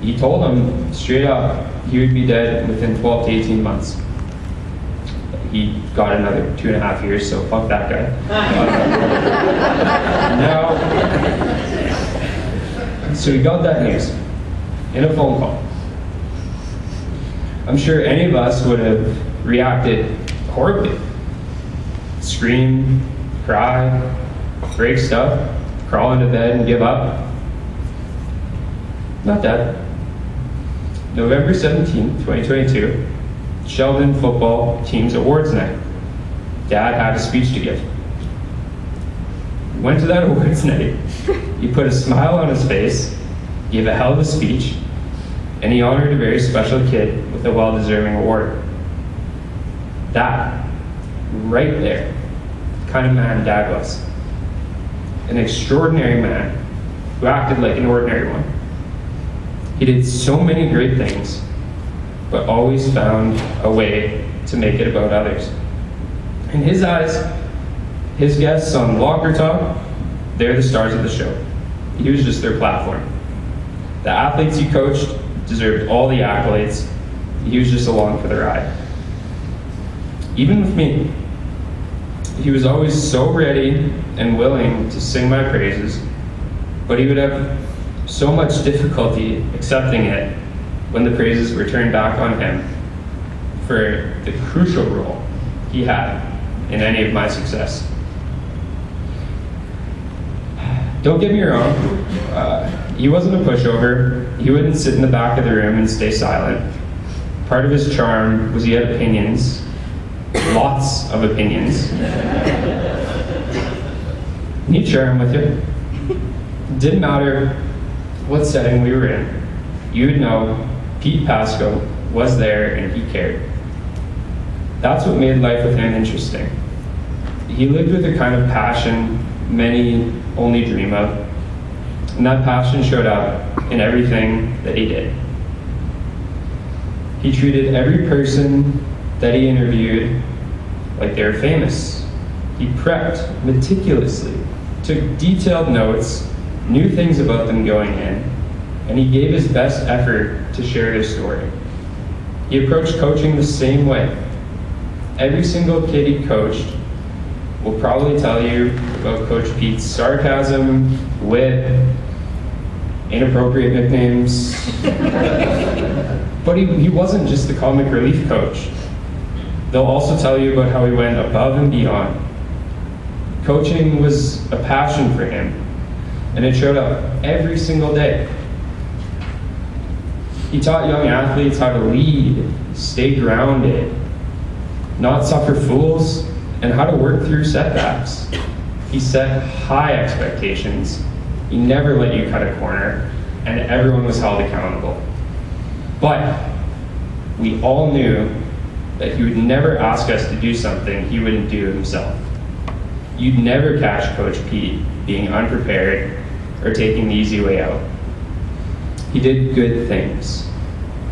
Speaker 9: He told him straight up he would be dead within 12 to 18 months. He got another 2.5 years, so fuck that guy. So he got that news in a phone call. I'm sure any of us would have reacted horribly. Scream, cry, break stuff, crawl into bed and give up. Not that. November 17th, 2022, Sheldon football team's awards night. Dad had a speech to give. Went to that awards night. He put a smile on his face, gave a hell of a speech, and he honored a very special kid with a well-deserving award. That, right there, kind of man Dad was. An extraordinary man who acted like an ordinary one. He did so many great things, but always found a way to make it about others. In his eyes, his guests on Locker Talk, they're the stars of the show. He was just their platform. The athletes he coached deserved all the accolades. He was just along for the ride. Even with me, he was always so ready and willing to sing my praises, but he would have so much difficulty accepting it when the praises were turned back on him for the crucial role he had in any of my success. Don't get me wrong, he wasn't a pushover. He wouldn't sit in the back of the room and stay silent. Part of his charm was he had opinions, lots of opinions. He'd share them with you. Didn't matter what setting we were in, you would know Pete Paczko was there and he cared. That's what made life with him interesting. He lived with a kind of passion many only dream of, and that passion showed up in everything that he did. He treated every person that he interviewed like they were famous. He prepped meticulously, took detailed notes, knew things about them going in, and he gave his best effort to share his story. He approached coaching the same way. Every single kid he coached will probably tell you about Coach Pete's sarcasm, wit, inappropriate nicknames. But he wasn't just the comic relief coach. They'll also tell you about how he went above and beyond. Coaching was a passion for him, and it showed up every single day. He taught young athletes how to lead, stay grounded, not suffer fools, and how to work through setbacks. He set high expectations. He never let you cut a corner, and everyone was held accountable. But we all knew that he would never ask us to do something he wouldn't do himself. you'd never catch Coach Pete being unprepared or taking the easy way out. He did good things.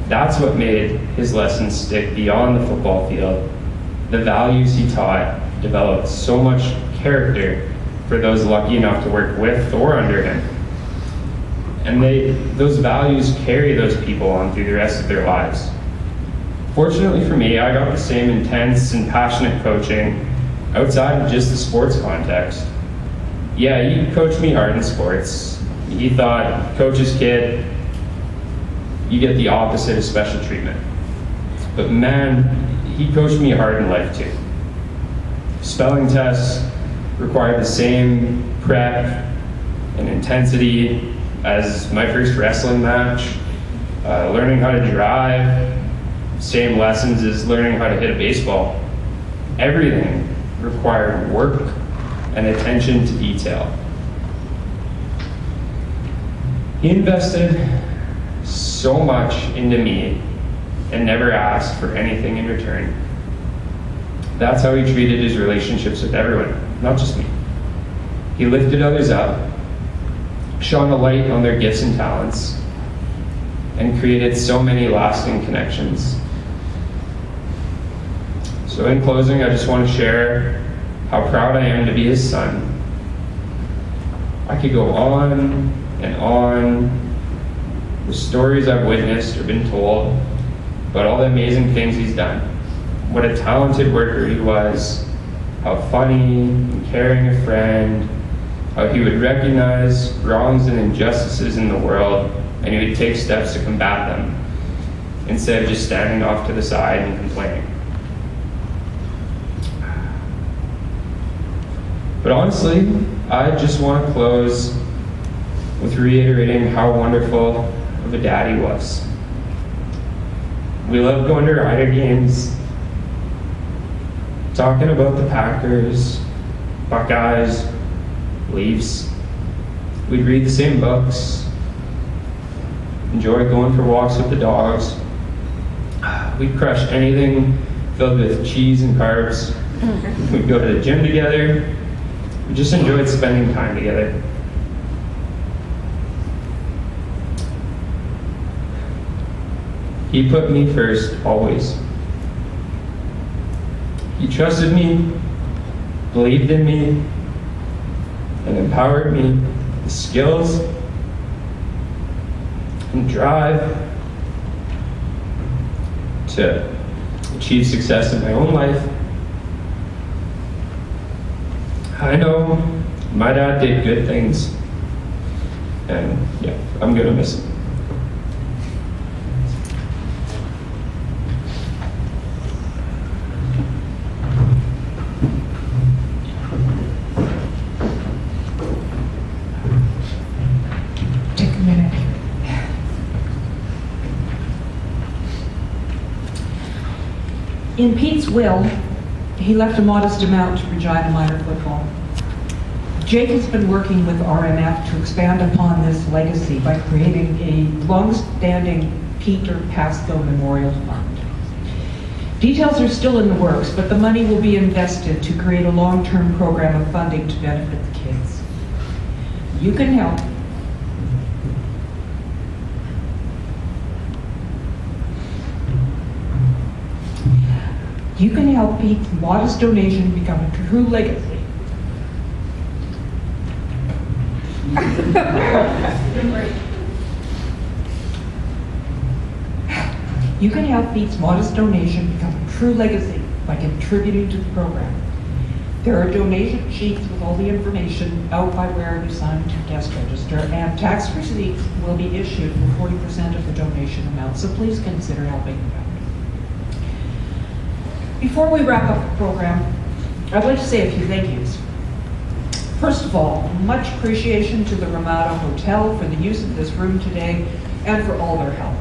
Speaker 9: That's what made his lessons stick beyond the football field. The values he taught developed so much character for those lucky enough to work with or under him. And those values carry those people on through the rest of their lives. Fortunately for me, I got the same intense and passionate coaching outside of just the sports context. Yeah, he coached me hard in sports. He thought, coach's kid, you get the opposite of special treatment. But man, he coached me hard in life too. Spelling tests required the same prep and intensity as my first wrestling match. Learning how to drive, same lessons as learning how to hit a baseball. Everything required work and attention to detail. He invested so much into me and never asked for anything in return. That's how he treated his relationships with everyone, not just me. He lifted others up, shone a light on their gifts and talents, and created so many lasting connections. So in closing, I just want to share how proud I am to be his son. I could go on and on with stories I've witnessed or been told about all the amazing things he's done. What a talented worker he was, how funny and caring a friend, how he would recognize wrongs and injustices in the world, and he would take steps to combat them instead of just standing off to the side and complaining. But honestly, I just want to close with reiterating how wonderful of a dad he was. We loved going to Rider games, talking about the Packers, Buckeyes, Leafs. We'd read the same books, enjoy going for walks with the dogs. We'd crush anything filled with cheese and carbs. We'd go to the gym together. We just enjoyed spending time together. He put me first, always. He trusted me, believed in me, and empowered me with skills and drive to achieve success in my own life. I know my dad did good things, and yeah, I'm gonna miss him.
Speaker 1: Take a minute. In Pete's will, he left a modest amount to Regina Minor Football. Jake has been working with RMF to expand upon this legacy by creating a long-standing Peter Paczko Memorial Fund. Details are still in the works, but the money will be invested to create a long-term program of funding to benefit the kids. You can help. You can help Pete's modest donation become a true legacy. You can help Pete's modest donation become a true legacy by contributing to the program. There are donation sheets with all the information out by where you sign to guest register, and tax receipts will be issued for 40% of the donation amount, so please consider helping them out. Before we wrap up the program, I'd like to say a few thank yous. First of all, much appreciation to the Ramada Hotel for the use of this room today and for all their help.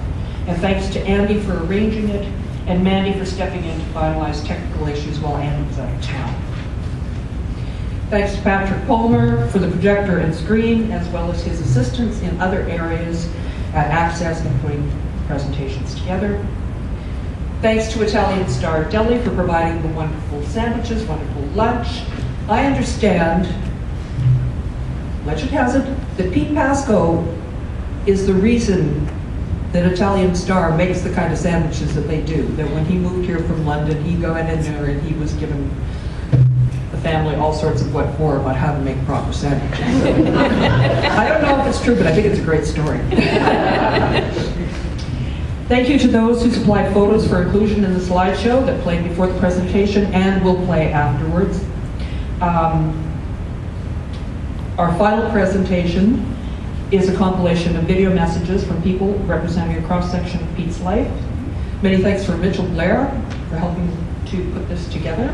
Speaker 1: And thanks to Andy for arranging it and Mandy for stepping in to finalize technical issues while Andy was out of town. Thanks to Patrick Palmer for the projector and screen, as well as his assistance in other areas at Access and putting presentations together. Thanks to Italian Star Deli for providing the wonderful sandwiches, wonderful lunch. I understand, legend has it, that Pete Paczko is the reason that Italian Star makes the kind of sandwiches that they do. That when he moved here from London, he went in there and he was given the family all sorts of what for about how to make proper sandwiches. I don't know if it's true, but I think it's a great story. Thank you to those who supplied photos for inclusion in the slideshow that played before the presentation and will play afterwards. Our final presentation is a compilation of video messages from people representing a cross-section of Pete's life. Many thanks for Mitchell Blair for helping to put this together.